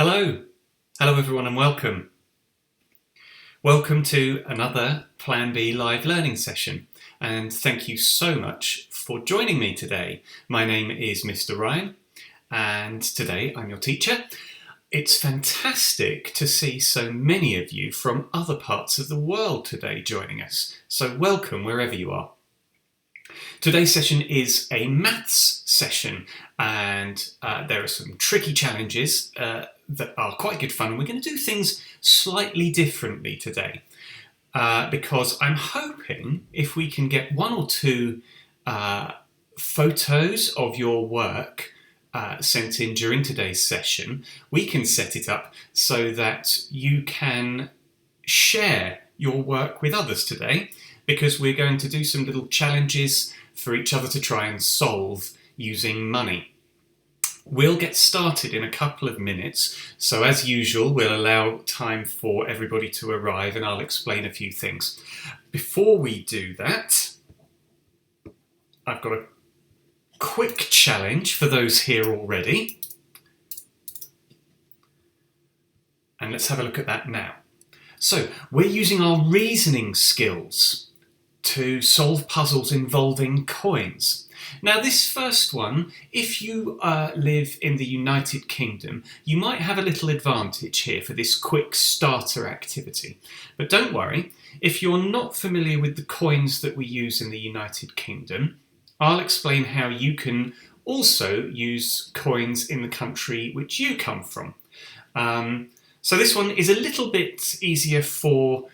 Hello everyone and welcome. Welcome to another PlanBee live learning session and thank you so much for joining me today. My name is Mr. Ryan and today I'm your teacher. It's fantastic to see so many of you from other parts of the world today joining us, so welcome wherever you are. Today's session is a maths session and there are some tricky challenges that are quite good fun. We're going to do things slightly differently today because I'm hoping if we can get one or two photos of your work sent in during today's session, we can set it up so that you can share your work with others today, because we're going to do some little challenges for each other to try and solve using money. We'll get started in a couple of minutes, so as usual we'll allow time for everybody to arrive and I'll explain a few things. Before we do that, I've got a quick challenge for those here already, and let's have a look at that now. So we're using our reasoning skills to solve puzzles involving coins. Now this first one, if you live in the United Kingdom, you might have a little advantage here for this quick starter activity. But don't worry, if you're not familiar with the coins that we use in the United Kingdom, I'll explain how you can also use coins in the country which you come from. So this one is a little bit easier for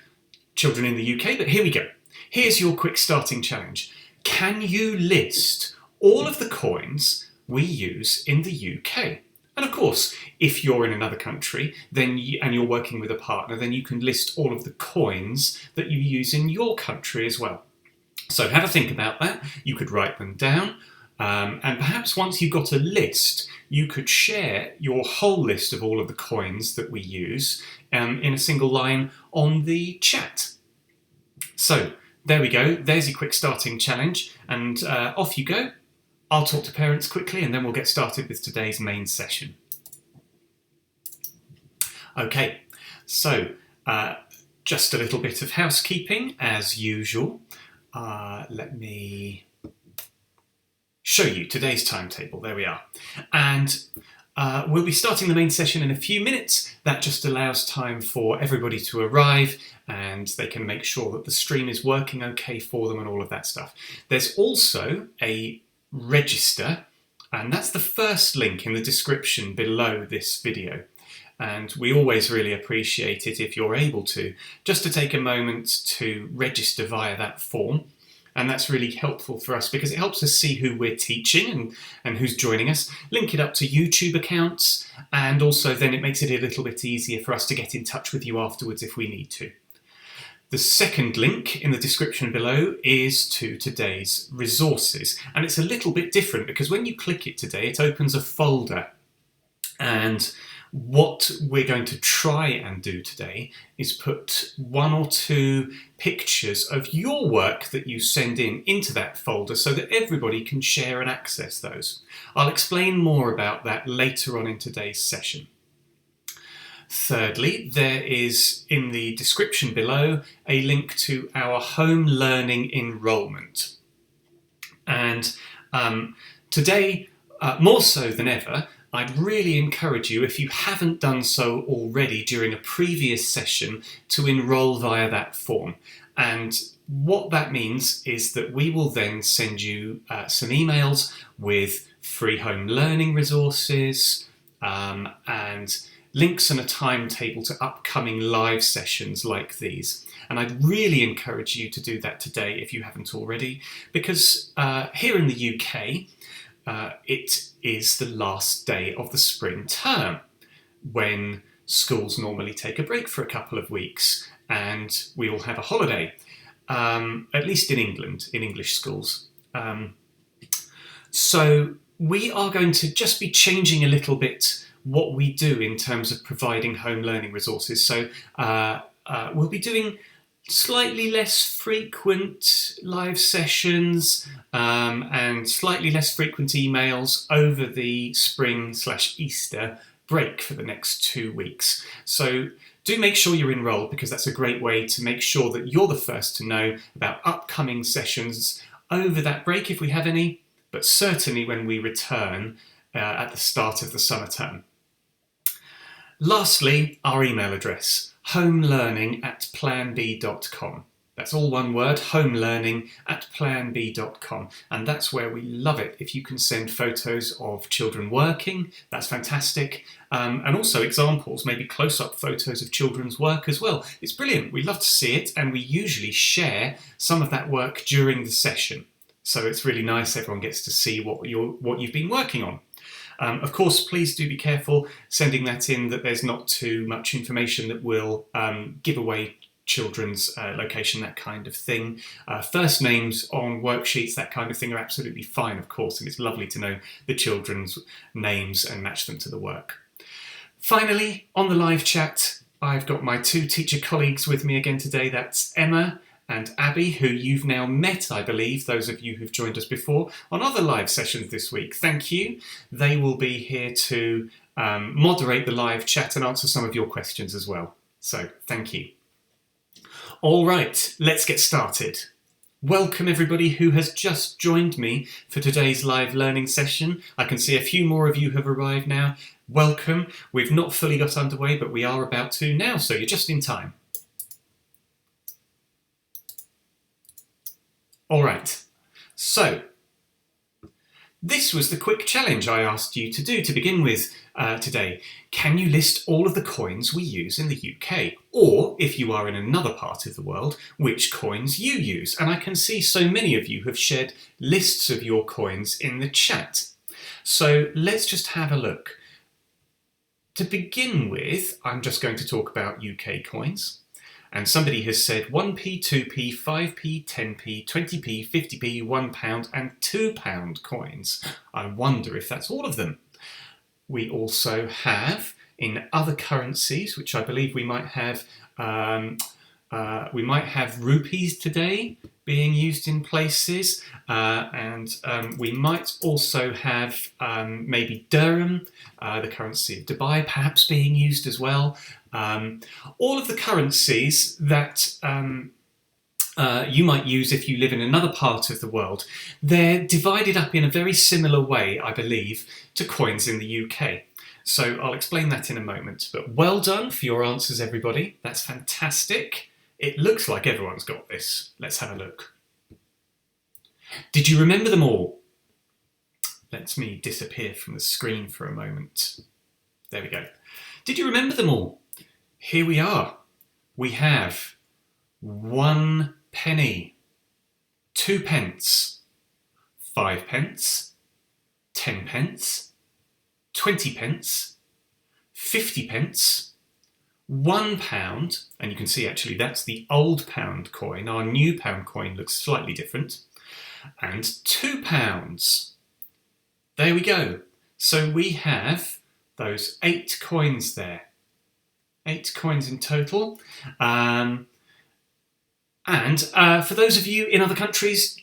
children in the UK, but here we go. Here's your quick starting challenge. Can you list all of the coins we use in the UK? And of course, if you're in another country and you're working with a partner, then you can list all of the coins that you use in your country as well. So have a think about that. You could write them down. And perhaps once you've got a list, you could share your whole list of all of the coins that we use in a single line on the chat. So there we go, there's your quick starting challenge, and off you go. I'll talk to parents quickly and then we'll get started with today's main session. Okay, so just a little bit of housekeeping as usual. Let me show you today's timetable. There we are. And we'll be starting the main session in a few minutes. That just allows time for everybody to arrive and they can make sure that the stream is working okay for them and all of that stuff. There's also a register, and that's the first link in the description below this video. And we always really appreciate it if you're able to, just to take a moment to register via that form. And that's really helpful for us because it helps us see who we're teaching and who's joining us. Link it up to YouTube accounts, and also then it makes it a little bit easier for us to get in touch with you afterwards if we need to. The second link in the description below is to today's resources, and it's a little bit different because when you click it today, it opens a folder, and what we're going to try and do today is put one or two pictures of your work that you send in into that folder so that everybody can share and access those. I'll explain more about that later on in today's session. Thirdly, there is in the description below a link to our home learning enrolment. And today, more so than ever, I'd really encourage you, if you haven't done so already during a previous session, to enrol via that form. And what that means is that we will then send you some emails with free home learning resources and links and a timetable to upcoming live sessions like these. And I'd really encourage you to do that today if you haven't already, because here in the UK, it is the last day of the spring term when schools normally take a break for a couple of weeks and we all have a holiday, at least in England, in English schools. So we are going to just be changing a little bit what we do in terms of providing home learning resources. So we'll be doing slightly less frequent live sessions and slightly less frequent emails over the spring/Easter break for the next 2 weeks. So do make sure you're enrolled, because that's a great way to make sure that you're the first to know about upcoming sessions over that break, if we have any, but certainly when we return at the start of the summer term. Lastly, our email address, homelearning@planbee.com. That's all one word, homelearning@planbee.com. And that's where we love it if you can send photos of children working. That's fantastic. And also examples, maybe close-up photos of children's work as well. It's brilliant. We love to see it, and we usually share some of that work during the session. So it's really nice. Everyone gets to see what you've been working on. Of course, please do be careful sending that in, that there's not too much information that will give away children's location, that kind of thing. First names on worksheets, that kind of thing, are absolutely fine, of course, and it's lovely to know the children's names and match them to the work. Finally, on the live chat, I've got my two teacher colleagues with me again today. That's Emma and Abby, who you've now met, I believe, those of you who've joined us before on other live sessions this week. Thank you. They will be here to moderate the live chat and answer some of your questions as well. So thank you. All right, let's get started. Welcome everybody who has just joined me for today's live learning session. I can see a few more of you have arrived now. Welcome. We've not fully got underway, but we are about to now, so you're just in time. All right, so this was the quick challenge I asked you to do to begin with today. Can you list all of the coins we use in the UK? Or, if you are in another part of the world, which coins you use? And I can see so many of you have shared lists of your coins in the chat. So let's just have a look. To begin with, I'm just going to talk about UK coins. And somebody has said 1p, 2p, 5p, 10p, 20p, 50p, £1 and £2 coins. I wonder if that's all of them. We also have, in other currencies, which I believe we might have rupees today being used in places, and we might also have maybe dirham, the currency of Dubai, perhaps being used as well. All of the currencies that you might use if you live in another part of the world, they're divided up in a very similar way, I believe, to coins in the UK. So I'll explain that in a moment. But well done for your answers, everybody. That's fantastic. It looks like everyone's got this. Let's have a look. Did you remember them all? Let me disappear from the screen for a moment. There we go. Did you remember them all? Here we are. We have 1 penny, 2 pence, 5 pence, 10 pence, 20 pence, 50 pence, £1, and you can see actually that's the old pound coin. Our new pound coin looks slightly different, and £2. There we go. So we have those 8 coins there. 8 coins in total. And for those of you in other countries,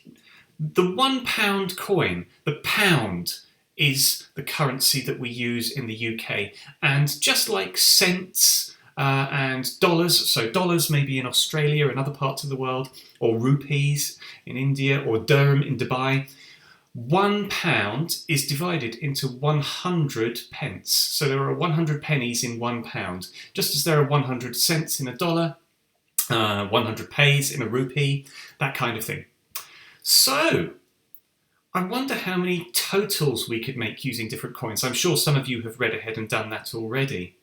the £1 coin, the pound, is the currency that we use in the UK. And just like cents and dollars, so dollars maybe in Australia and other parts of the world, or rupees in India, or dirham in Dubai, £1 is divided into 100 pence. So there are 100 pennies in £1, just as there are 100 cents in a dollar, 100 paise in a rupee, that kind of thing. So I wonder how many totals we could make using different coins. I'm sure some of you have read ahead and done that already.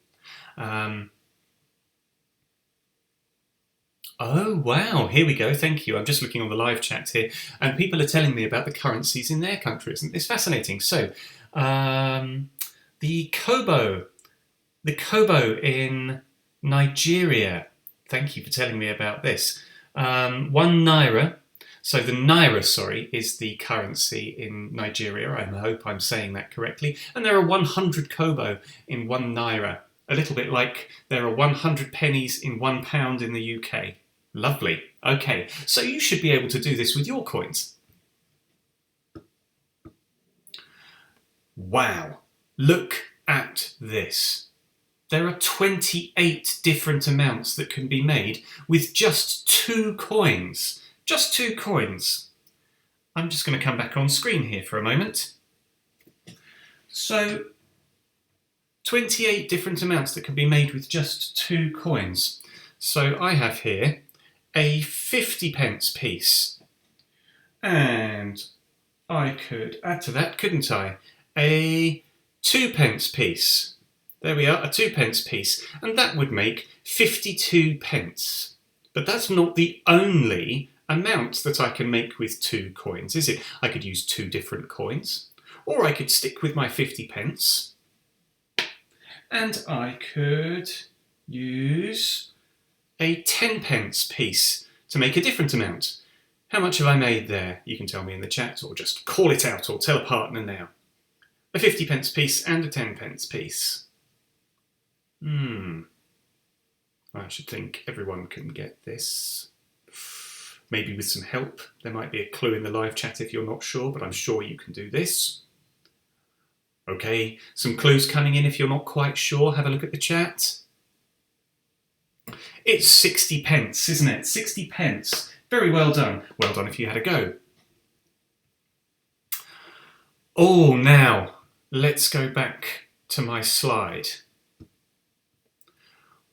Oh, wow, here we go, thank you. I'm just looking on the live chat here, and people are telling me about the currencies in their countries. Isn't this fascinating? So, the Kobo in Nigeria. Thank you for telling me about this. 1 naira. So the naira, sorry, is the currency in Nigeria. I hope I'm saying that correctly. And there are 100 kobo in 1 naira. A little bit like there are 100 pennies in £1 in the UK. Lovely. Okay, so you should be able to do this with your coins. Wow. Look at this. There are 28 different amounts that can be made with just 2 coins. Just 2 coins. I'm just going to come back on screen here for a moment. So, 28 different amounts that can be made with just 2 coins. So I have here a 50p piece. And I could add to that, couldn't I? A 2p piece. There we are, a 2p piece. And that would make 52p. But that's not the only amount that I can make with 2 coins, is it? I could use 2 different coins. Or I could stick with my 50p. And I could use a 10p piece to make a different amount. How much have I made there? You can tell me in the chat, or just call it out, or tell a partner now. A 50p piece and a 10p piece. I should think everyone can get this. Maybe with some help. There might be a clue in the live chat if you're not sure, but I'm sure you can do this. Okay, some clues coming in if you're not quite sure. Have a look at the chat. It's 60p, isn't it? 60p. Very well done. Well done if you had a go. Oh, now, let's go back to my slide.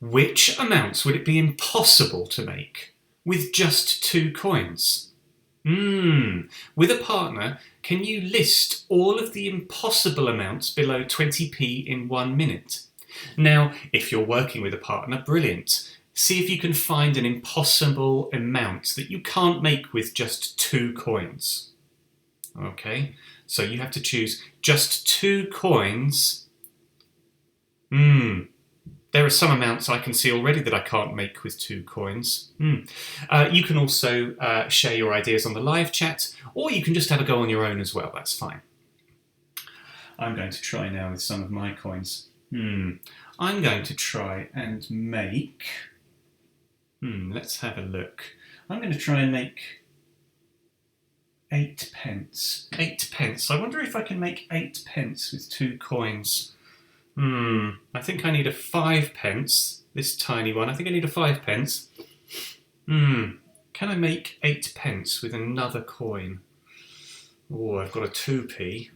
Which amounts would it be impossible to make with just 2 coins? With a partner, can you list all of the impossible amounts below 20p in 1 minute? Now, if you're working with a partner, brilliant. See if you can find an impossible amount that you can't make with just 2 coins. Okay, so you have to choose just 2 coins. There are some amounts I can see already that I can't make with 2 coins. You can also share your ideas on the live chat, or you can just have a go on your own as well, that's fine. I'm going to try now with some of my coins. I'm going to try and make... let's have a look. I'm going to try and make 8p. 8p. I wonder if I can make 8p with 2 coins. I think I need a 5p, this tiny one. I think I need a 5p. Can I make 8p with another coin? Oh, I've got a 2p.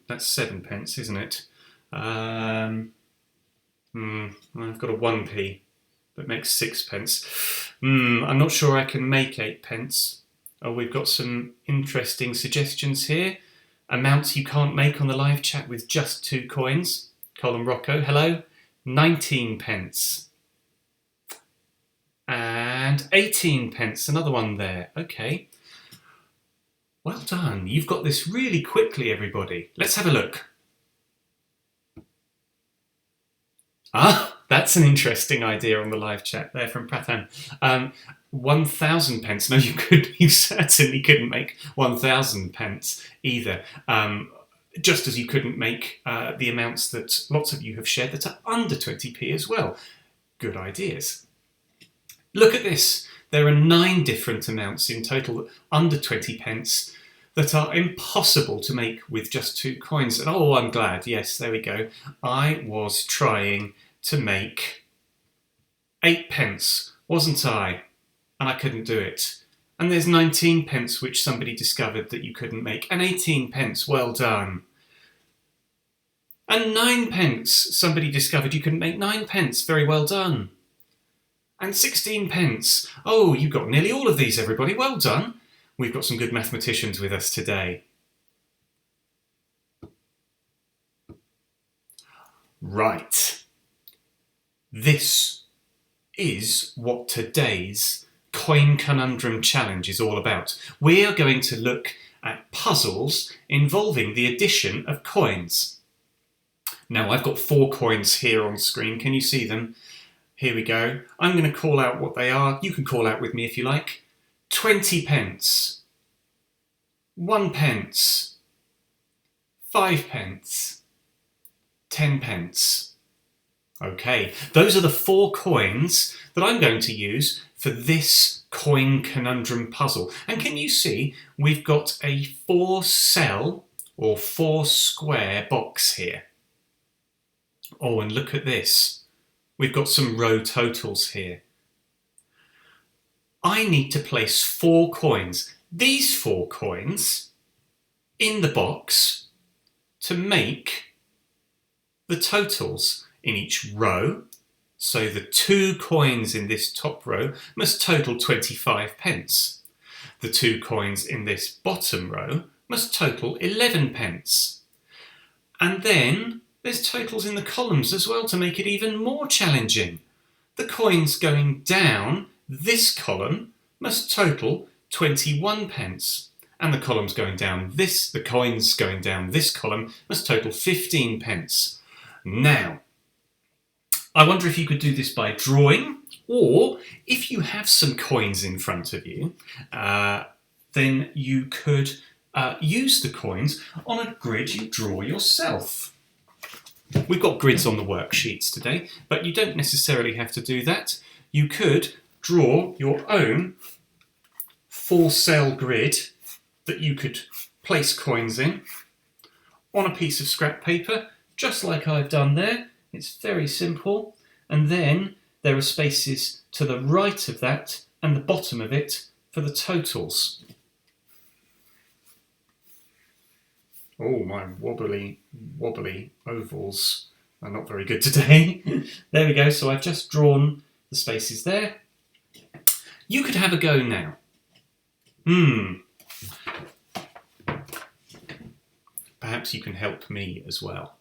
That's 7p, isn't it? I've got a 1p that makes 6p. I'm not sure I can make 8p. Oh, we've got some interesting suggestions here. Amounts you can't make on the live chat with just 2 coins. Colin Rocco, hello. 19p. And 18p, another one there. Okay. Well done. You've got this really quickly, everybody. Let's have a look. That's an interesting idea on the live chat there from Prathan. 1,000p. No, you certainly couldn't make 1,000p either. Just as you couldn't make the amounts that lots of you have shared that are under 20p as well. Good ideas. Look at this. There are 9 different amounts in total under 20p that are impossible to make with just 2 coins. And oh, I'm glad. Yes, there we go. I was trying to make 8p, wasn't I? And I couldn't do it. And there's 19p which somebody discovered that you couldn't make. And 18p, well done. And 9p, somebody discovered you couldn't make 9p, very well done. And 16p, oh, you got nearly all of these, everybody, well done. We've got some good mathematicians with us today. Right. This is what today's Coin Conundrum Challenge is all about. We are going to look at puzzles involving the addition of coins. Now, I've got 4 coins here on screen. Can you see them? Here we go. I'm going to call out what they are. You can call out with me if you like. 20p, 1p, 5p, 10p. Okay, those are the 4 coins that I'm going to use for this coin conundrum puzzle. And can you see we've got a 4-cell or 4-square box here? Oh, and look at this. We've got some row totals here. I need to place 4 coins, these 4 coins, in the box to make the totals in each row. So the 2 coins in this top row must total 25 pence. The 2 coins in this bottom row must total 11 pence. And then there's totals in the columns as well to make it even more challenging. The coins going down this column must total 21 pence. And the coins going down this column must total 15 pence. Now, I wonder if you could do this by drawing, or if you have some coins in front of you, then you could use the coins on a grid you draw yourself. We've got grids on the worksheets today, but you don't necessarily have to do that. You could draw your own 4-cell grid that you could place coins in on a piece of scrap paper, just like I've done there. It's very simple. And then there are spaces to the right of that and the bottom of it for the totals. Oh, my wobbly ovals are not very good today. There we go. So I've just drawn the spaces there. You could have a go now. Perhaps you can help me as well.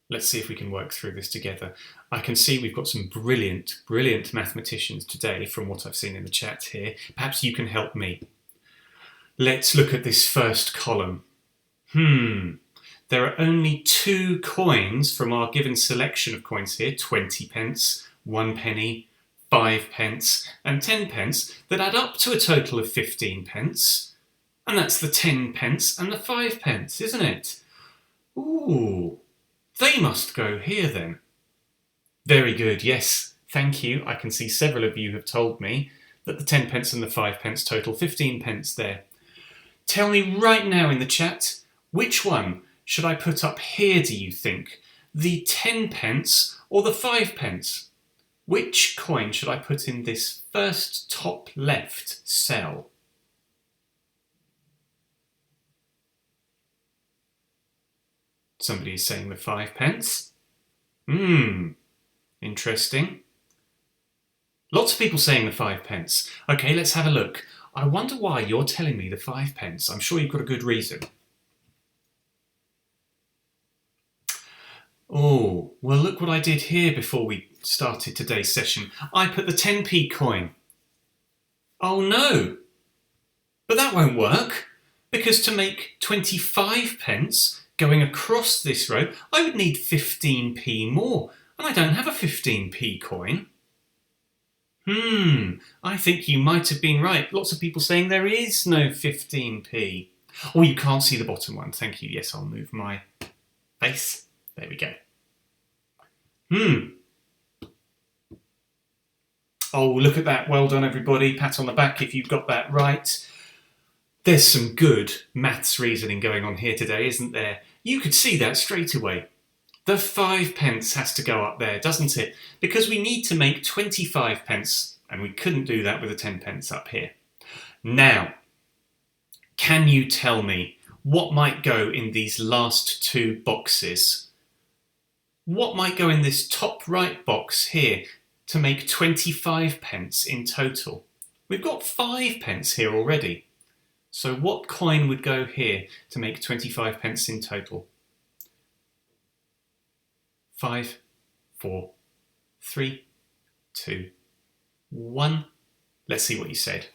Let's see if we can work through this together. I can see we've got some brilliant mathematicians today from what I've seen in the chat here. Perhaps you can help me. Let's look at this first column. There are only 2 coins from our given selection of coins here, 20 pence, 1 penny, 5 pence and 10 pence, that add up to a total of 15 pence. And that's the 10 pence and the 5 pence, isn't it? Ooh. They must go here then. Very good, yes, thank you. I can see several of you have told me that the 10 pence and the 5 pence total 15 pence there. Tell me right now in the chat, which one should I put up here, do you think? The 10 pence or the 5 pence? Which coin should I put in this first top left cell? Somebody is saying the 5 pence. Interesting. Lots of people saying the 5 pence. Okay, let's have a look. I wonder why you're telling me the 5 pence. I'm sure you've got a good reason. Oh, well, look what I did here before we started today's session. I put the 10p coin. Oh no, but that won't work, because to make 25 pence going across this row, I would need 15p more, and I don't have a 15p coin. I think you might have been right. Lots of people saying there is no 15p. Oh, you can't see the bottom one. Thank you. Yes, I'll move my face. There we go. Oh, look at that. Well done, everybody. Pat on the back if you've got that right. There's some good maths reasoning going on here today, isn't there? You could see that straight away. The 5 pence has to go up there, doesn't it? Because we need to make 25 pence, and we couldn't do that with a 10 pence up here. Now, can you tell me what might go in these last 2 boxes? What might go in this top right box here to make 25 pence in total? We've got 5 pence here already. So what coin would go here to make 25 pence in total? 5, 4, 3, 2, 1. Let's see what you said.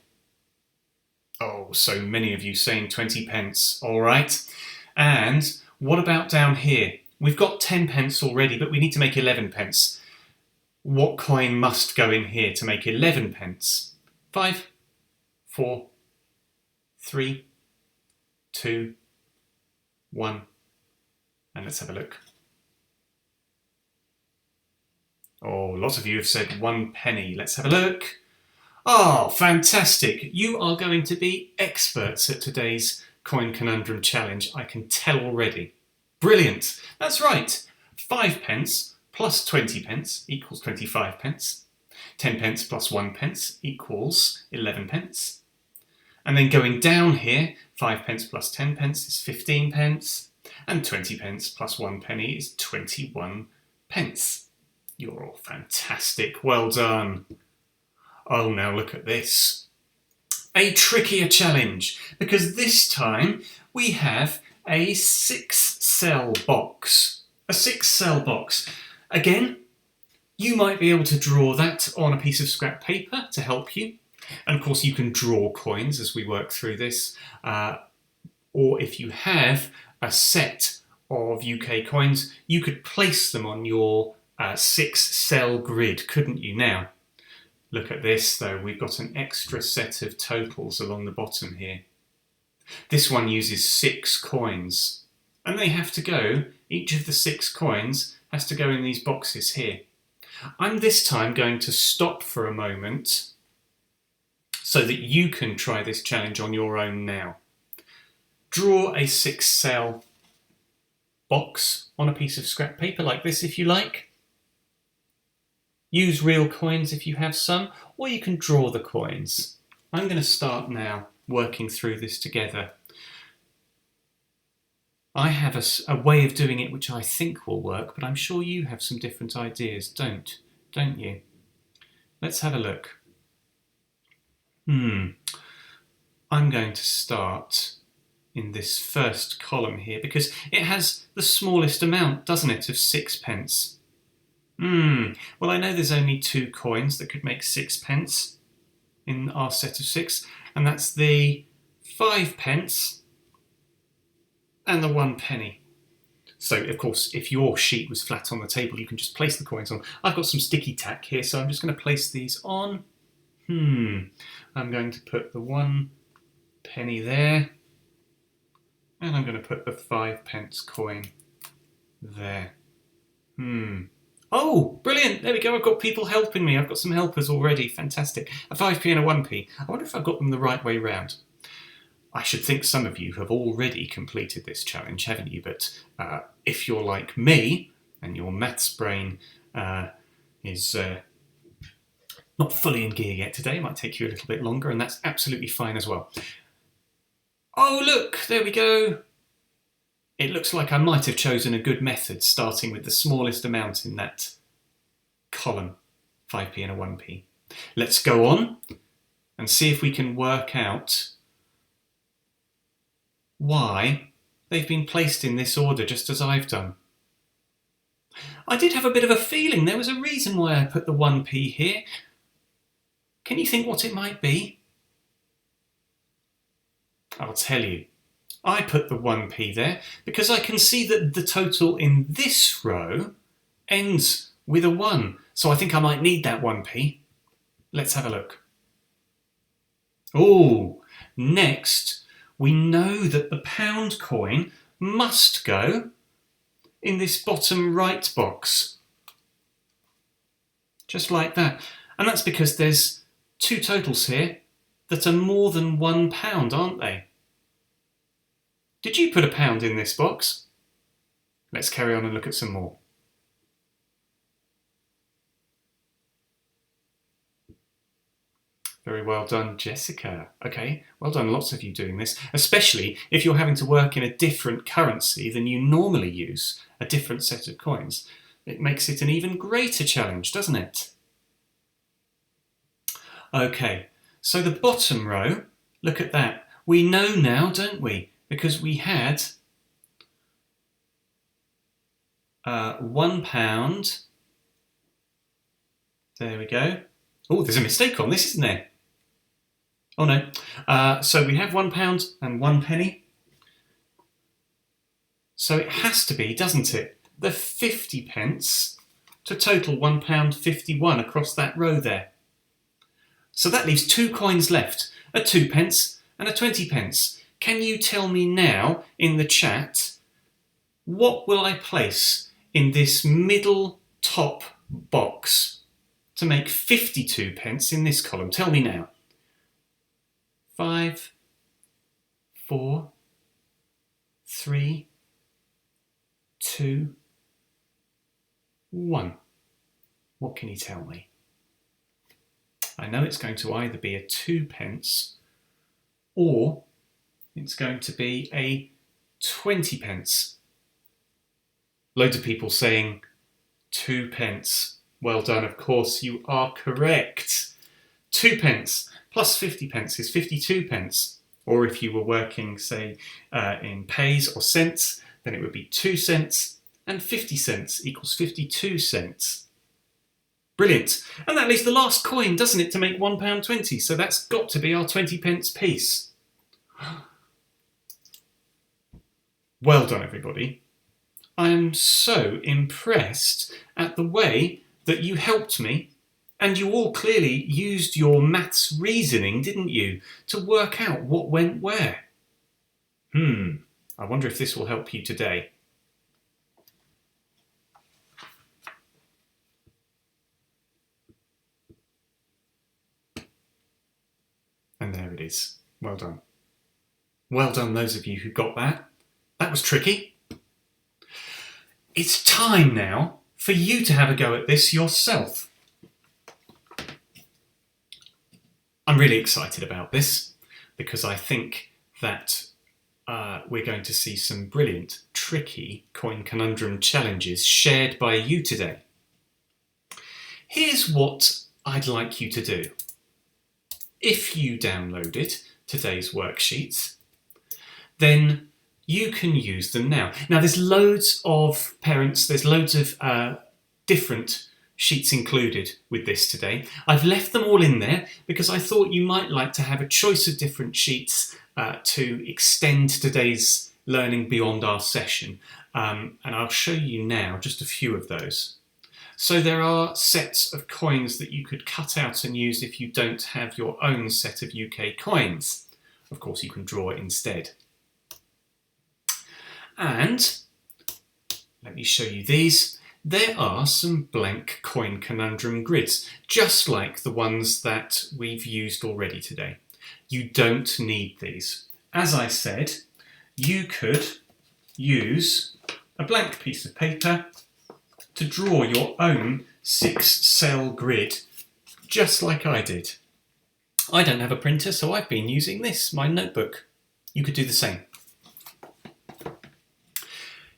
Oh, so many of you saying 20 pence. All right. And what about down here? We've got 10 pence already, but we need to make 11 pence. What coin must go in here to make 11 pence? 5, 4, 3, 2, 1. And let's have a look. Oh, lots of you have said 1 penny. Let's have a look. Oh, fantastic. You are going to be experts at today's Coin Conundrum Challenge. I can tell already. Brilliant. That's right. 5 pence plus 20 pence equals 25 pence. 10 pence plus 1 pence equals 11 pence. And then going down here, 5 pence plus 10 pence is 15 pence. And 20 pence plus 1 penny is 21 pence. You're all fantastic. Well done. Oh, now look at this. A trickier challenge, because this time we have a 6-cell box. A 6-cell box. Again, you might be able to draw that on a piece of scrap paper to help you. And of course you can draw coins as we work through this. Or if you have a set of UK coins, you could place them on your 6-cell grid, couldn't you? Now, look at this though, we've got an extra set of totals along the bottom here. This one uses 6 coins, and they have to go, each of the 6 coins has to go in these boxes here. I'm this time going to stop for a moment so that you can try this challenge on your own now. Draw a 6-cell box on a piece of scrap paper like this if you like. Use real coins if you have some, or you can draw the coins. I'm going to start now working through this together. I have a way of doing it which I think will work, but I'm sure you have some different ideas, don't you? Let's have a look. I'm going to start in this first column here because it has the smallest amount, doesn't it, of 6 pence. Well, I know there's only 2 coins that could make 6 pence in our set of 6, and that's the 5 pence and the 1 penny. So, of course, if your sheet was flat on the table, you can just place the coins on. I've got some sticky tack here, so I'm just going to place these on. I'm going to put the 1 penny there, and I'm going to put the 5 pence coin there. Oh, brilliant! There we go. I've got people helping me. I've got some helpers already. Fantastic. A 5p and a 1p. I wonder if I've got them the right way round. I should think some of you have already completed this challenge, haven't you? But if you're like me and your maths brain is not fully in gear yet today, it might take you a little bit longer, and that's absolutely fine as well. Oh, look, there we go. It looks like I might have chosen a good method, starting with the smallest amount in that column, 5p and a 1p. Let's go on and see if we can work out why they've been placed in this order, just as I've done. I did have a bit of a feeling there was a reason why I put the 1p here. Can you think what it might be? I'll tell you. I put the 1p there because I can see that the total in this row ends with a 1. So I think I might need that 1p. Let's have a look. Oh, next we know that the pound coin must go in this bottom right box. Just like that. And that's because there's 2 totals here that are more than £1, aren't they? Did you put a pound in this box? Let's carry on and look at some more. Very well done, Jessica. Okay, well done, lots of you doing this, especially if you're having to work in a different currency than you normally use, a different set of coins. It makes it an even greater challenge, doesn't it? Okay, so the bottom row, look at that. We know now, don't we? Because we had £1. There we go. Oh, there's a mistake on this, isn't there? Oh no. So we have £1 and 1 penny. So it has to be, doesn't it, the 50 pence to total £1.51 across that row there. So that leaves 2 coins left, a 2 pence and a 20 pence. Can you tell me now in the chat, what will I place in this middle top box to make 52 pence in this column? Tell me now. 5, 4, 3, 2, 1. What can you tell me? I know it's going to either be a 2 pence or it's going to be a 20 pence. Loads of people saying 2 pence. Well done, of course, you are correct. 2 pence plus 50 pence is 52 pence. Or if you were working, say, in pays or cents, then it would be 2 cents and 50 cents equals 52 cents. Brilliant. And that leaves the last coin, doesn't it, to make £1.20. So that's got to be our 20 pence piece. Well done, everybody. I am so impressed at the way that you helped me, and you all clearly used your maths reasoning, didn't you, to work out what went where. I wonder if this will help you today. And there it is. Well done. Well done, those of you who got that. That was tricky. It's time now for you to have a go at this yourself. I'm really excited about this because I think that we're going to see some brilliant, tricky coin conundrum challenges shared by you today. Here's what I'd like you to do. If you downloaded today's worksheets, then you can use them now. Now, there's loads of parents, there's loads of different sheets included with this today. I've left them all in there because I thought you might like to have a choice of different sheets to extend today's learning beyond our session. And I'll show you now just a few of those. So there are sets of coins that you could cut out and use if you don't have your own set of UK coins. Of course, you can draw it instead. And let me show you these. There are some blank coin conundrum grids, just like the ones that we've used already today. You don't need these. As I said, you could use a blank piece of paper to draw your own 6-cell grid, just like I did. I don't have a printer, so I've been using this, my notebook. You could do the same.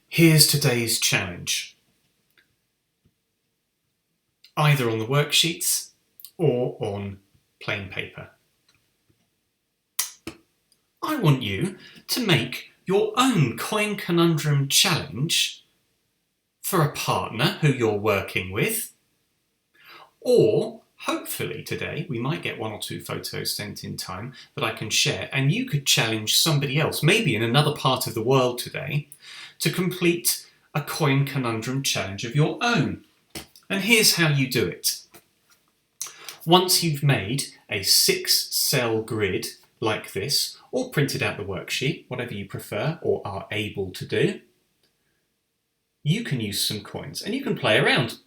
Here's today's challenge. Either on the worksheets or on plain paper. I want you to make your own coin conundrum challenge for a partner who you're working with, or hopefully today we might get 1 or 2 photos sent in time that I can share, and you could challenge somebody else, maybe in another part of the world today, to complete a coin conundrum challenge of your own. And here's how you do it. Once you've made a 6-cell grid like this, or printed out the worksheet, whatever you prefer or are able to do, you can use some coins and you can play around.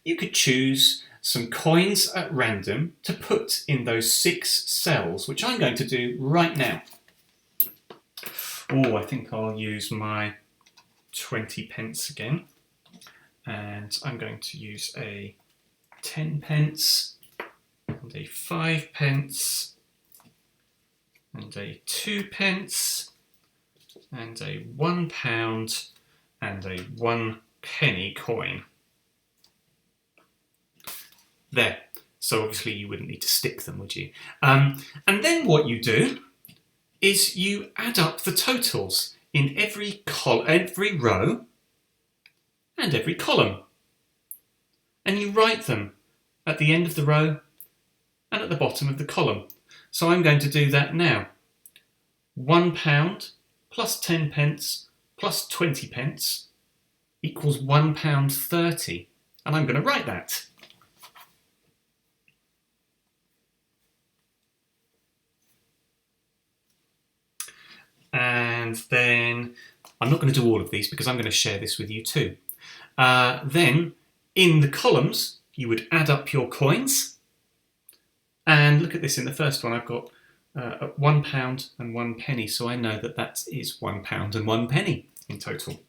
You could choose some coins at random to put in those 6 cells, which I'm going to do right now. Oh, I think I'll use my 20 pence again. And I'm going to use a 10 pence and a 5 pence and a 2 pence and a £1 and a 1 penny coin. There. So obviously you wouldn't need to stick them, would you? And then what you do is you add up the totals in every row and every column. And you write them at the end of the row and at the bottom of the column. So I'm going to do that now. £1 plus 10 pence plus 20 pence equals £1.30. And I'm going to write that. And then I'm not going to do all of these because I'm going to share this with you too. Then in the columns, you would add up your coins. And look at this, in the first one, I've got £1 and 1 penny. So I know that that is £1 and 1 penny in total.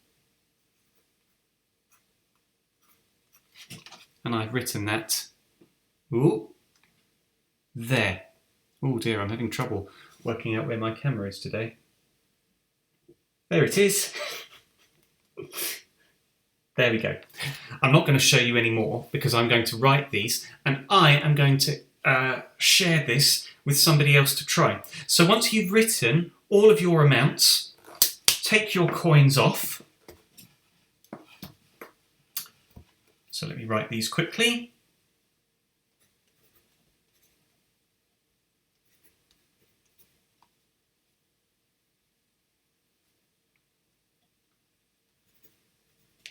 and I've written that. Ooh, there. Oh dear, I'm having trouble working out where my camera is today. There it is. There we go. I'm not going to show you any more because I'm going to write these and I am going to share this with somebody else to try. So once you've written all of your amounts, take your coins off. So let me write these quickly.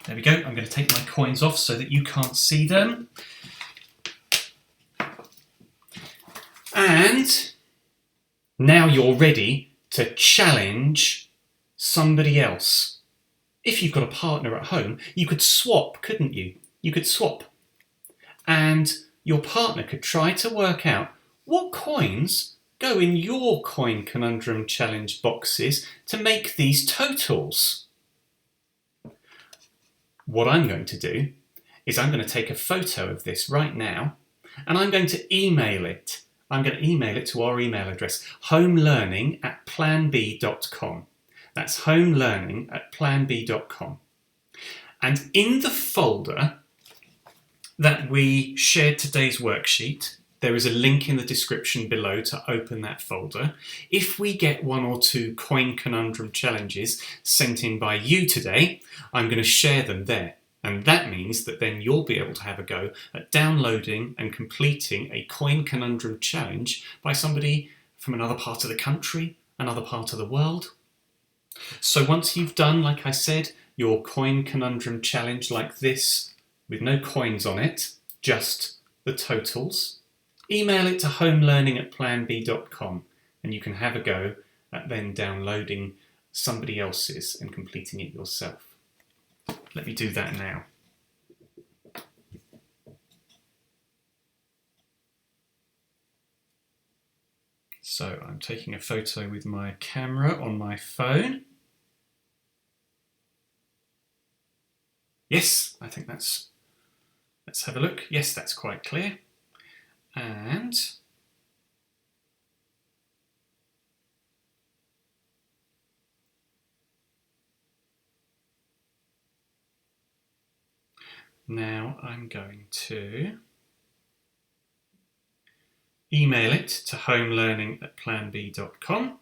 There we go. I'm going to take my coins off so that you can't see them. And now you're ready to challenge somebody else. If you've got a partner at home, you could swap, couldn't you? You could swap. And your partner could try to work out what coins go in your coin conundrum challenge boxes to make these totals. What I'm going to do is I'm going to take a photo of this right now and I'm going to email it. I'm going to email it to our email address, homelearning@planbee.com. That's homelearning@planbee.com. And in the folder that we shared today's worksheet, there is a link in the description below to open that folder. If we get 1 or 2 coin conundrum challenges sent in by you today, I'm going to share them there. And that means that then you'll be able to have a go at downloading and completing a coin conundrum challenge by somebody from another part of the country, another part of the world. So once you've done, like I said, your coin conundrum challenge like this, with no coins on it, just the totals, email it to homelearning@planbee.com and you can have a go at then downloading somebody else's and completing it yourself. Let me do that now. So I'm taking a photo with my camera on my phone. Yes, I think that's, let's have a look. Yes, that's quite clear. And now I'm going to email it to homelearning@planbee.com.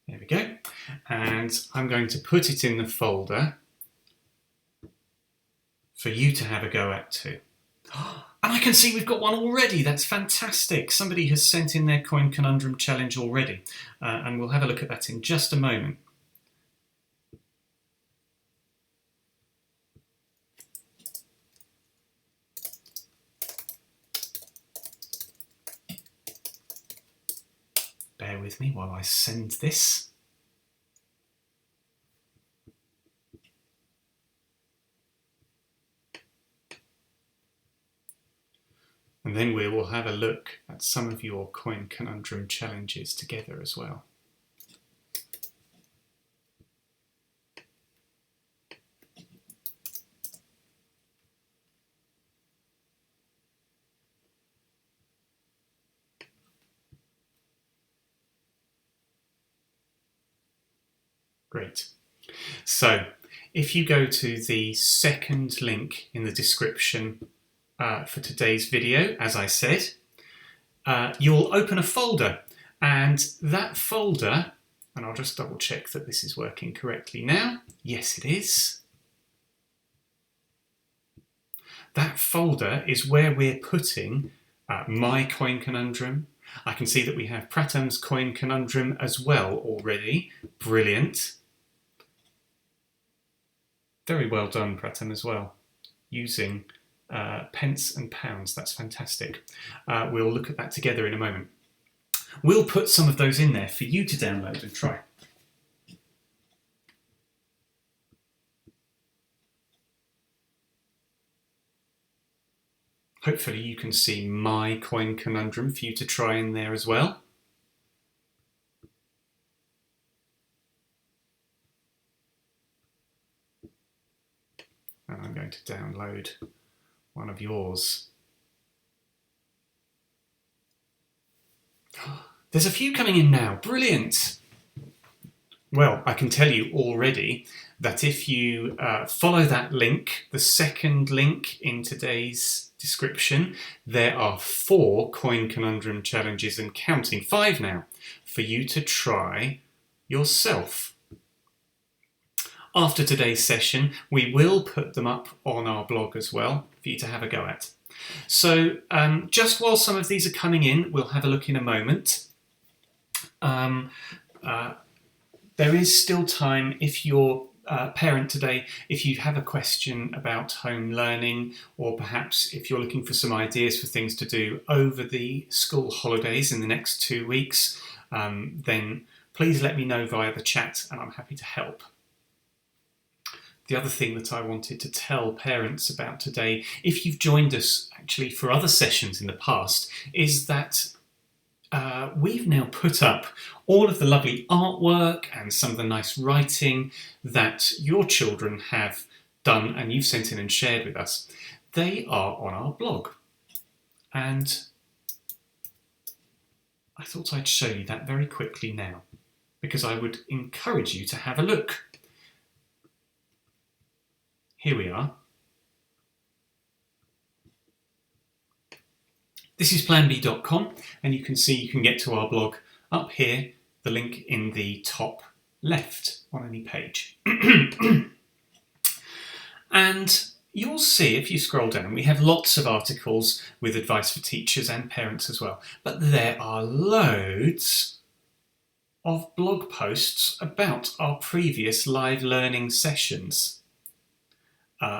There we go. And I'm going to put it in the folder for you to have a go at too. And I can see we've got one already. That's fantastic. Somebody has sent in their coin conundrum challenge already. And we'll have a look at that in just a moment. Bear with me while I send this. And then we will have a look at some of your coin conundrum challenges together as well. Great. So if you go to the second link in the description for today's video, as I said, you'll open a folder, and that folder, and I'll just double check that this is working correctly now. Yes, it is. That folder is where we're putting my coin conundrum. I can see that we have Pratam's coin conundrum as well already. Brilliant. Very well done, Pratam, as well, using pence and pounds. That's fantastic. We'll look at that together in a moment. We'll put some of those in there for you to download and try. Hopefully you can see my coin conundrum for you to try in there as well. And I'm going to download one of yours. There's a few coming in now. Brilliant. Well, I can tell you already that if you follow that link, the second link in today's description, there are 4 coin conundrum challenges and counting, 5 now, for you to try yourself. After today's session, we will put them up on our blog as well for you to have a go at. So just while some of these are coming in, we'll have a look in a moment. There is still time if you're a parent today, if you have a question about home learning, or perhaps if you're looking for some ideas for things to do over the school holidays in the next 2 weeks, then please let me know via the chat and I'm happy to help. The other thing that I wanted to tell parents about today, if you've joined us actually for other sessions in the past, is that we've now put up all of the lovely artwork and some of the nice writing that your children have done and you've sent in and shared with us. They are on our blog. And I thought I'd show you that very quickly now, because I would encourage you to have a look. Here we are. This is planbee.com, and you can see you can get to our blog up here, the link in the top left on any page. And you'll see if you scroll down, we have lots of articles with advice for teachers and parents as well. But there are loads of blog posts about our previous live learning sessions.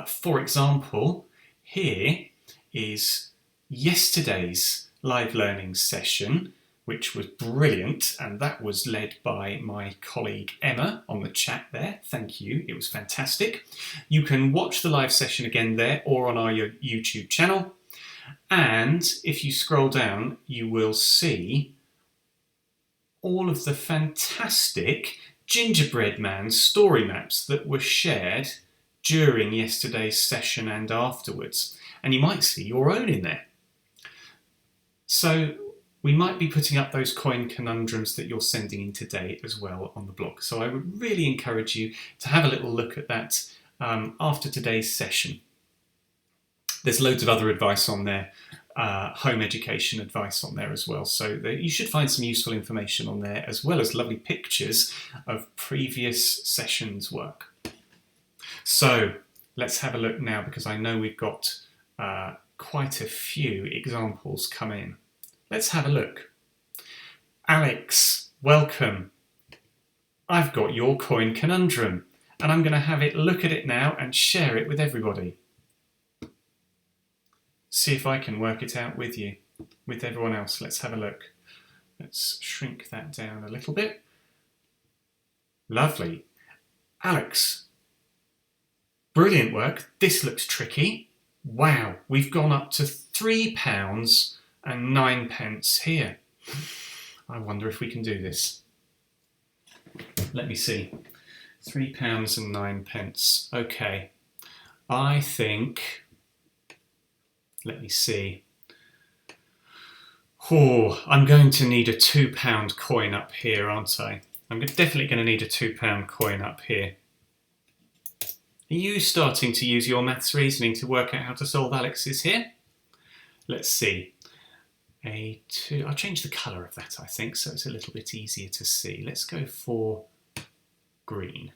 For example, here is yesterday's live learning session, which was brilliant, and that was led by my colleague Emma on the chat there. Thank you, it was fantastic. You can watch the live session again there or on our YouTube channel. And if you scroll down, you will see all of the fantastic Gingerbread Man story maps that were shared during yesterday's session and afterwards. And you might see your own in there. So we might be putting up those coin conundrums that you're sending in today as well on the blog. So I would really encourage you to have a little look at that after today's session. There's loads of other advice on there, home education advice on there as well. So you should find some useful information on there, as well as lovely pictures of previous sessions' work. So let's have a look now, because I know we've got quite a few examples come in. Let's have a look. Alex, welcome. I've got your coin conundrum, and I'm going to have it look at it now and share it with everybody. See if I can work it out with you, with everyone else. Let's have a look. Let's shrink that down a little bit. Lovely. Alex, brilliant work. This looks tricky. Wow, we've gone up to £3.09 here. I wonder if we can do this. Let me see. £3.09. Okay. I think, let me see. Oh, I'm going to need a £2 coin up here, aren't I? I'm definitely going to need a £2 coin up here. Are you starting to use your maths reasoning to work out how to solve Alex's here? Let's see. I'll change the colour of that, I think, so it's a little bit easier to see. Let's go for green.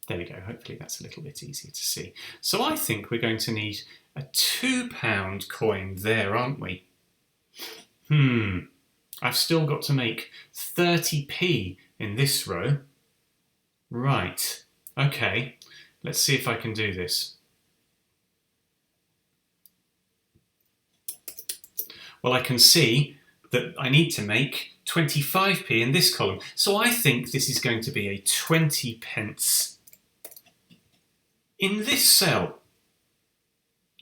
There we go, hopefully that's a little bit easier to see. So I think we're going to need a £2 coin there, aren't we? I've still got to make 30p in this row. Right, okay, let's see if I can do this. Well, I can see that I need to make 25p in this column. So I think this is going to be a 20 pence in this cell.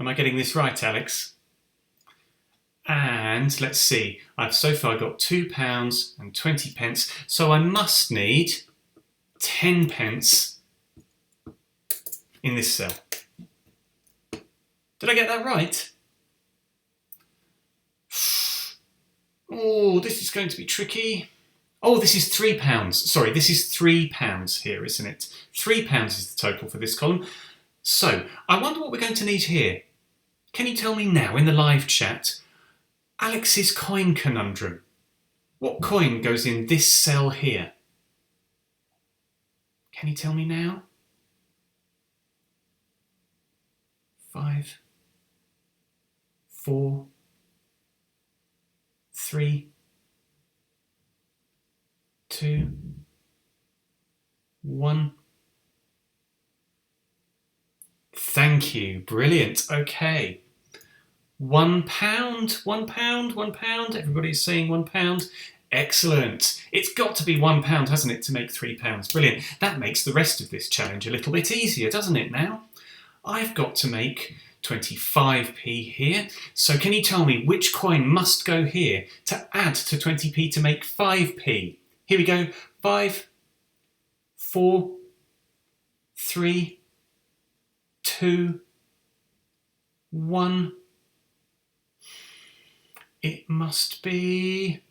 Am I getting this right, Alex? And let's see, I've so far got £2 and 20 pence, so I must need 10 pence in this cell. Did I get that right? Oh, this is going to be tricky. Oh, this is £3. Sorry, this is £3 here, isn't it? £3 is the total for this column. So, I wonder what we're going to need here. Can you tell me now in the live chat, Alex's coin conundrum? What coin goes in this cell here? Can you tell me now? 5, 4, 3, 2, 1. Thank you, brilliant. Okay. £1, £1, £1. Everybody's saying £1. Excellent. It's got to be £1, hasn't it, to make £3? Brilliant. That makes the rest of this challenge a little bit easier, doesn't it now? I've got to make 25p here. So can you tell me which coin must go here to add to 20p to make 5p? Here we go. 5, 4, 3, 2, 1. It must be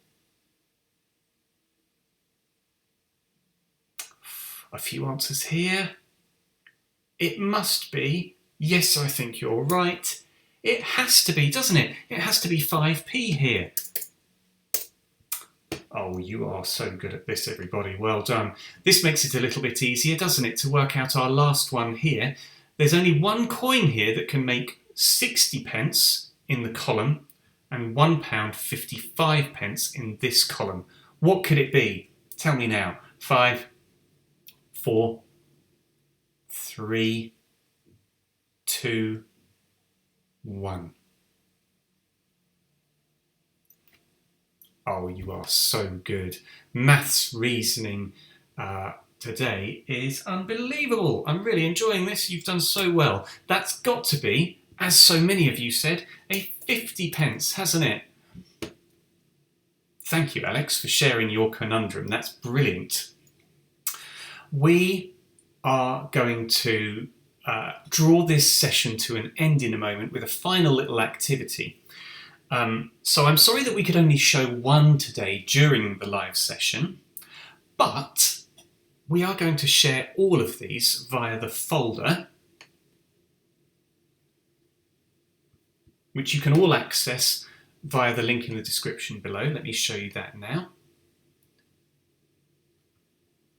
a few answers here. It must be, yes, I think you're right. It has to be, doesn't it? It has to be 5p here. Oh, you are so good at this, everybody. Well done. This makes it a little bit easier, doesn't it, to work out our last one here. There's only one coin here that can make 60 pence in the column and £1 55 pence in this column. What could it be? Tell me now. 5, 4, 3, 2, 1. Oh, you are so good. Maths reasoning today is unbelievable. I'm really enjoying this. You've done so well. That's got to be, as so many of you said, a 50 pence, hasn't it? Thank you, Alex, for sharing your conundrum. That's brilliant. We are going to draw this session to an end in a moment with a final little activity. So I'm sorry that we could only show one today during the live session, but we are going to share all of these via the folder, which you can all access via the link in the description below. Let me show you that now.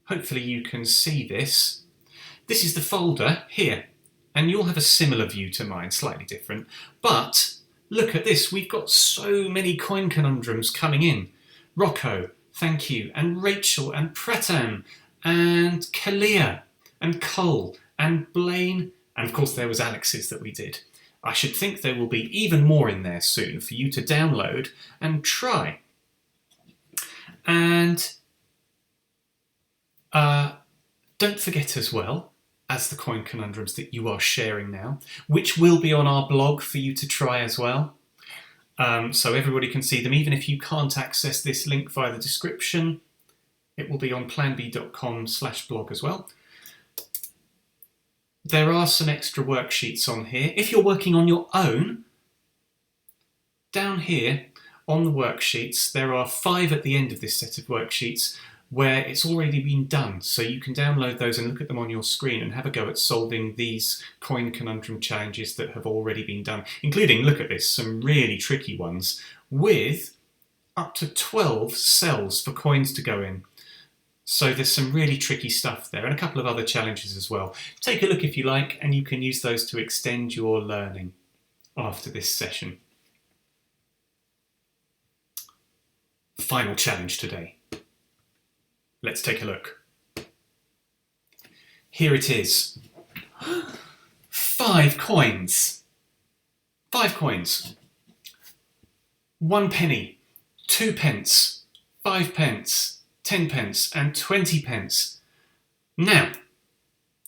Hopefully you can see this. This is the folder here, and you'll have a similar view to mine, slightly different. But look at this, we've got so many coin conundrums coming in. Rocco, thank you, and Rachel, and Pratam, and Kalia, and Cole, and Blaine, and of course there was Alex's that we did. I should think there will be even more in there soon for you to download and try. And don't forget as well, as the coin conundrums that you are sharing now, which will be on our blog for you to try as well. So everybody can see them, even if you can't access this link via the description. It will be on planbee.com/blog as well. There are some extra worksheets on here. If you're working on your own, down here on the worksheets, there are 5 at the end of this set of worksheets where it's already been done. So you can download those and look at them on your screen and have a go at solving these coin conundrum challenges that have already been done, including, look at this, some really tricky ones with up to 12 cells for coins to go in. So there's some really tricky stuff there and a couple of other challenges as well. Take a look if you like, and you can use those to extend your learning after this session. Final challenge today. Let's take a look. Here it is. 5 coins. 5 coins. 1 penny, 2 pence, 5 pence, 10 pence and 20 pence. Now,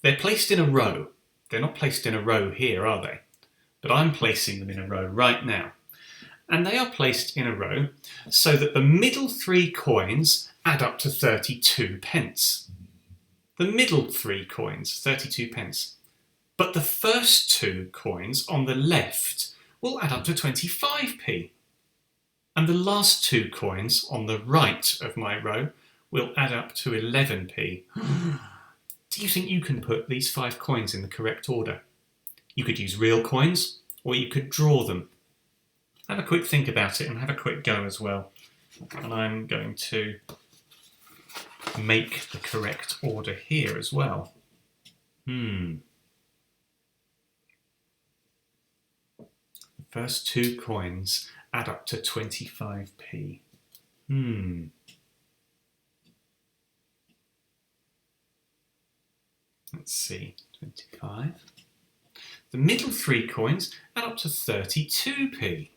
they're placed in a row. They're not placed in a row here, are they? But I'm placing them in a row right now. And they are placed in a row so that the middle 3 coins add up to 32 pence. The middle 3 coins, 32 pence. But the first 2 coins on the left will add up to 25p. And the last 2 coins on the right of my row will add up to 11p. Do you think you can put these 5 coins in the correct order? You could use real coins, or you could draw them. Have a quick think about it and have a quick go as well. And I'm going to make the correct order here as well. The first 2 coins add up to 25p. Let's see, 25. The middle 3 coins add up to 32p.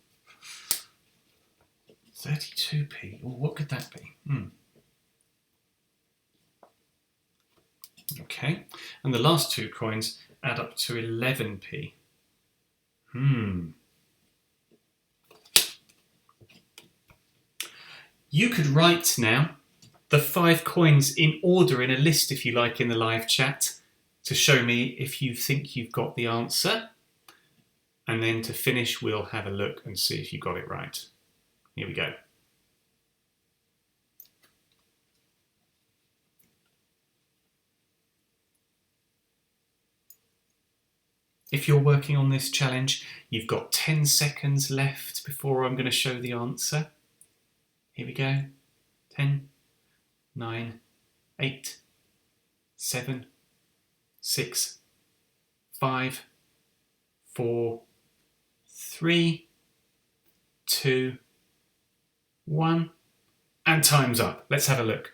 32p, oh, what could that be? Okay, and the last 2 coins add up to 11p. You could write now the 5 coins in order in a list, if you like, in the live chat to show me if you think you've got the answer. And then to finish, we'll have a look and see if you got it right. Here we go. If you're working on this challenge, you've got 10 seconds left before I'm going to show the answer. Here we go. 10, 9, 8, 7, 6, 5, 4, 3, 2, 1, and time's up. Let's have a look.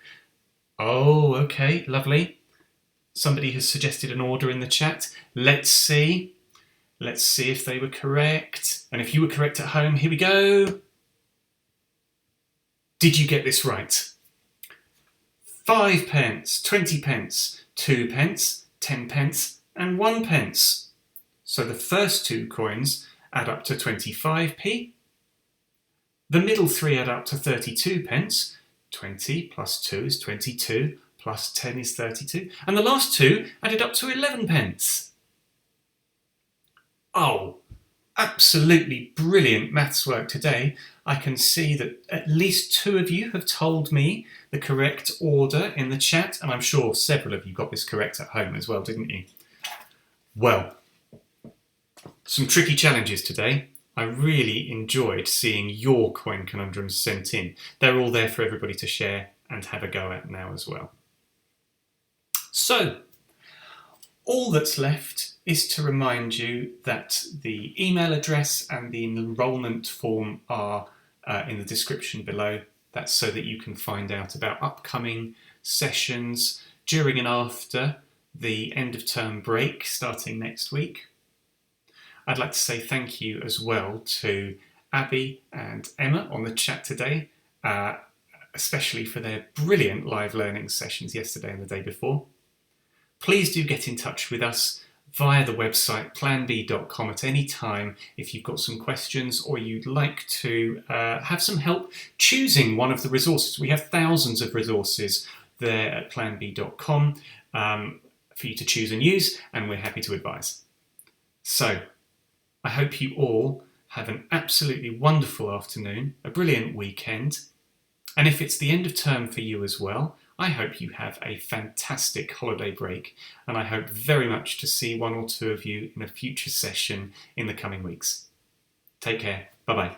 Oh, okay, lovely. Somebody has suggested an order in the chat. Let's see. Let's see if they were correct. And if you were correct at home, here we go. Did you get this right? 5 pence, 20 pence, 2 pence, 10 pence, and 1 pence. So the first 2 coins add up to 25p. The middle 3 add up to 32 pence. 20 plus 2 is 22, plus 10 is 32. And the last 2 added up to 11 pence. Oh, absolutely brilliant maths work today. I can see that at least 2 of you have told me the correct order in the chat, and I'm sure several of you got this correct at home as well, didn't you? Well, some tricky challenges today. I really enjoyed seeing your coin conundrums sent in. They're all there for everybody to share and have a go at now as well. So, all that's left is to remind you that the email address and the enrolment form are in the description below. That's so that you can find out about upcoming sessions during and after the end of term break starting next week. I'd like to say thank you as well to Abby and Emma on the chat today, especially for their brilliant live learning sessions yesterday and the day before. Please do get in touch with us via the website planbee.com at any time if you've got some questions or you'd like to have some help choosing one of the resources. We have thousands of resources there at planbee.com for you to choose and use, and we're happy to advise. So, I hope you all have an absolutely wonderful afternoon, a brilliant weekend, and if it's the end of term for you as well, I hope you have a fantastic holiday break, and I hope very much to see 1 or 2 of you in a future session in the coming weeks. Take care. Bye-bye.